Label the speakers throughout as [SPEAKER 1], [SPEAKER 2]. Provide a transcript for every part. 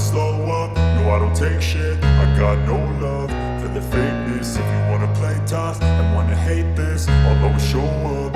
[SPEAKER 1] slow up, no I don't take shit. I got no love for the fakeness. If you wanna play tough and wanna hate this, I'll always show up.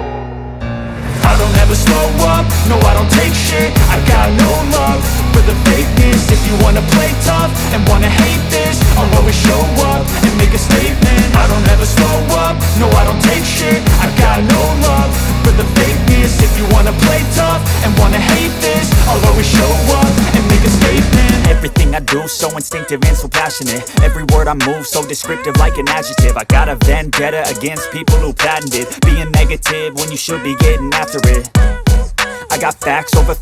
[SPEAKER 1] I don't ever slow up, no I don't take shit. I got no love for the fakeness. If you wanna play tough and wanna hate this, I'll always show up and make a statement. I don't ever slow up, no I don't take shit. I got no love for the fakeness. If you wanna play tough and wanna hate this, I'll always show up and make a statement.
[SPEAKER 2] Everything I do so instinctive and so passionate. Every word I move so descriptive like an adjective. I got a vendetta against people who patented being negative when you should be getting after it. I got facts over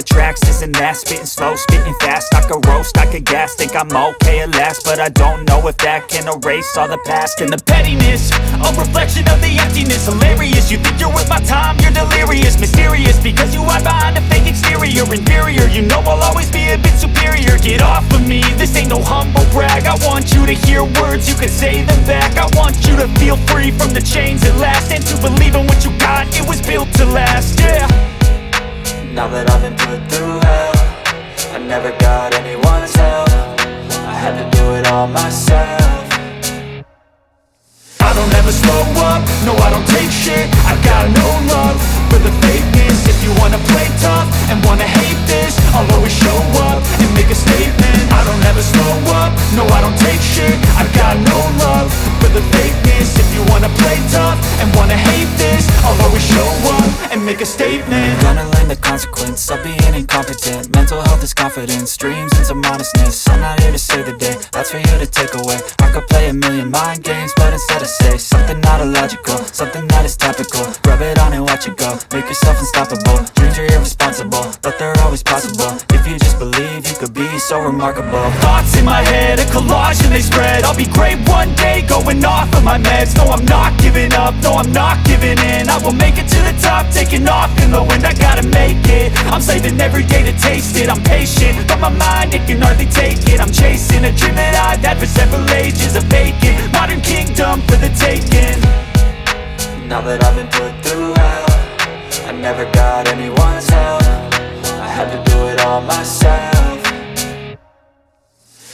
[SPEAKER 2] tracks, this and that. Spitting slow, spitting fast, I could roast, I could gas. Think I'm okay at last, but I don't know if that can erase all the past. And the pettiness, a reflection of the emptiness. Hilarious, you think you're worth my time, you're delirious. Mysterious, because you hide behind a fake exterior. Inferior, you know I'll always be a bit superior. Get off of me, this ain't no humble brag. I want you to hear words, you can say them back. I want you to feel free from the chains at last, and to believe in what you got, it was built to last, yeah.
[SPEAKER 3] Now that I've been put through hell, I never got anyone's help. I had to do it all myself.
[SPEAKER 1] I don't ever slow up, no I don't take shit. I got no love for the fakeness. If you wanna play tough and wanna hate this, I'll always show up and make a statement. I don't ever slow up, no I don't take shit. I got no love for the fakeness. If you wanna play tough and wanna hate this, I'll always show up and make a statement.
[SPEAKER 3] Gonna learn the consequence of being incompetent. Mental health is confidence, dreams and some honestness. I'm not here to save the day, that's for you to take away. I could play a million mind games, but instead I say something not illogical, something that is topical. Rub it on and watch it go, make yourself unstoppable. Dreams are irresponsible, but they're always possible. If you just believe, you could be so remarkable.
[SPEAKER 2] Thoughts in my head, a collage and they spread. I'll be great one day, going off of my meds. No, I'm not giving up, no, I'm not giving in. I will make it to the top, taking off in the wind. I gotta make it, I'm saving every day to taste it. I'm patient, but my mind, it can hardly take it. I'm chasing a dream that I've had for several ages. A vacant, modern kingdom for the taking.
[SPEAKER 3] Now that I've been put through hell, I never got anyone's help. I had to do it all myself.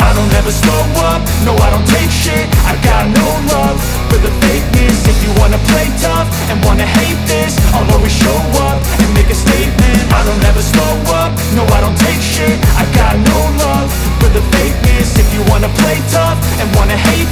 [SPEAKER 1] I don't ever slow up, no I don't take shit. I got no love for the fakeness. If you wanna play tough and wanna hate this, I'll always show up and make a statement. I don't ever slow up, no I don't take shit. I got no love for the fakeness. If you wanna play tough and wanna hate